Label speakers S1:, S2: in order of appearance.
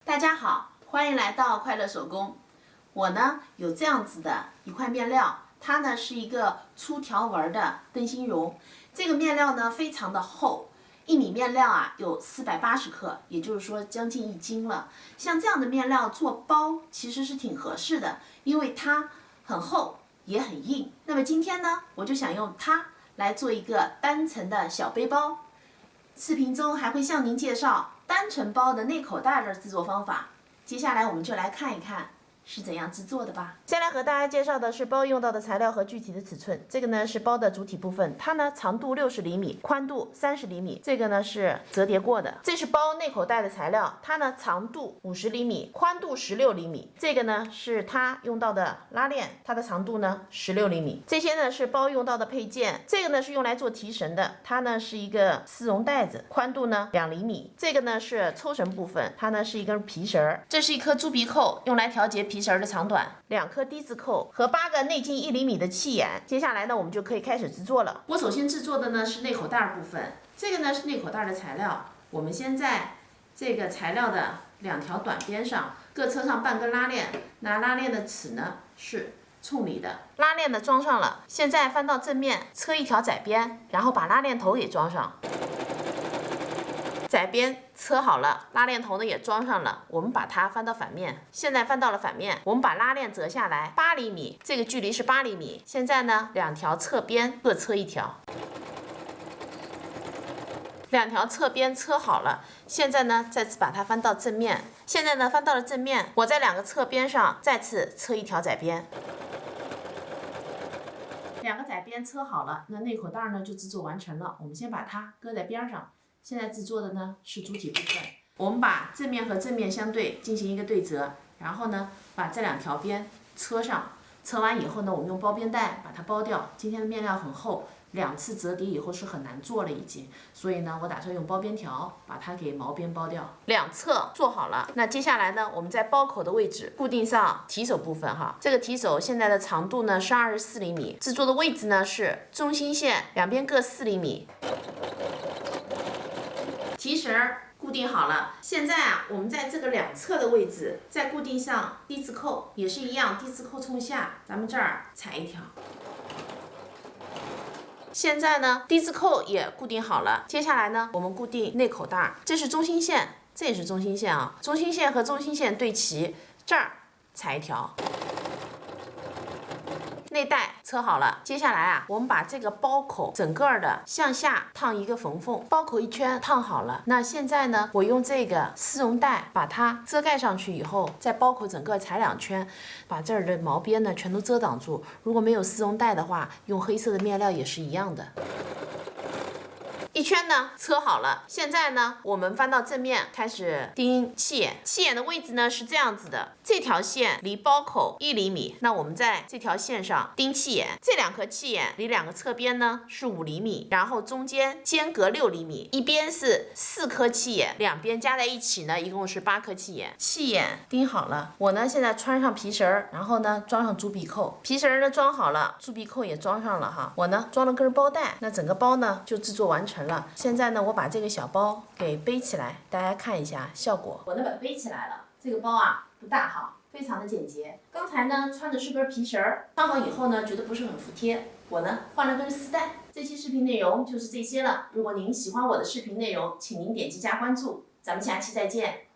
S1: 大家好，欢迎来到快乐手工。我呢有这样子的一块面料，它呢是一个粗条纹的灯芯绒。这个面料呢非常的厚，1米面料啊有480克，也就是说将近1斤了。像这样的面料做包其实是挺合适的，因为它很厚也很硬。那么今天呢，我就想用它来做一个单层的小背包。视频中还会向您介绍单层包的内口袋的制作方法。接下来我们就来看一看是怎样制作的吧。先来和大家介绍的是包用到的材料和具体的尺寸。这个呢是包的主体部分，它呢长度60厘米，宽度30厘米。这个呢是折叠过的。这是包内口袋的材料，它呢长度50厘米，宽度16厘米。这个呢是它用到的拉链，它的长度呢16厘米。这些呢是包用到的配件。这个呢是用来做提绳的，它呢是一个丝绒带子，宽度呢2厘米。这个呢是抽绳部分，它呢是一根皮绳。这是一颗猪鼻扣，用来调节皮绳的长短。2颗低字扣和8个内径1厘米的气眼。接下来呢，我们就可以开始制作了。我首先制作的呢是内口袋部分，这个呢是内口袋的材料。我们先在这个材料的2条短边上各车上半根拉链，那拉链的齿呢是冲里的。拉链呢装上了，现在翻到正面，车一条窄边，然后把拉链头给装上。窄边车好了，拉链头呢也装上了，我们把它翻到反面。现在翻到了反面，我们把拉链折下来8厘米，这个距离是8厘米。现在呢，2条侧边各车一条，2条侧边车好了。现在呢，再次把它翻到正面。现在呢，翻到了正面，我在2个侧边上再次车一条窄边。2个窄边车好了，那内口袋呢就制作完成了。我们先把它搁在边上。现在制作的呢是主体部分，我们把正面和正面相对进行一个对折，然后呢把这2条边车上，车完以后呢，我们用包边带把它包掉。今天的面料很厚，2次折叠以后是很难做了已经，所以呢我打算用包边条把它给毛边包掉。2侧做好了，那接下来呢，我们在包口的位置固定上提手部分哈。这个提手现在的长度呢是24厘米，制作的位置呢是中心线2边各4厘米。提绳固定好了，现在啊，我们在这个2侧的位置再固定上低字扣，也是一样，低字扣冲下，咱们这儿踩1条。现在呢，低字扣也固定好了，接下来呢，我们固定内口袋，这是中心线，这也是中心线啊，中心线和中心线对齐，这儿踩1条。内带车好了，接下来啊，我们把这个包口整个的向下烫一个缝缝，包口1圈烫好了。那现在呢，我用这个丝绒带把它遮盖上去以后，在包口整个踩2圈，把这儿的毛边呢全都遮挡住。如果没有丝绒带的话，用黑色的面料也是一样的。1圈呢车好了，现在呢我们翻到正面开始钉气眼，气眼的位置呢是这样子的，这条线离包口1厘米，那我们在这条线上钉气眼，这2颗气眼离2个侧边呢是5厘米，然后中间间隔6厘米，一边是4颗气眼，2边加在一起呢一共是8颗气眼。气眼钉好了，我呢现在穿上皮绳，然后呢装上猪鼻扣，皮绳呢装好了，猪鼻扣也装上了哈，我呢装了根包带，那整个包呢就制作完成了。现在呢，我把这个小包给背起来，大家看一下效果。我呢把它背起来了，这个包啊不大哈，非常的简洁。刚才呢穿的是根皮绳，穿好以后呢觉得不是很服帖，我呢换了根丝带。这期视频内容就是这些了。如果您喜欢我的视频内容，请您点击加关注，咱们下期再见。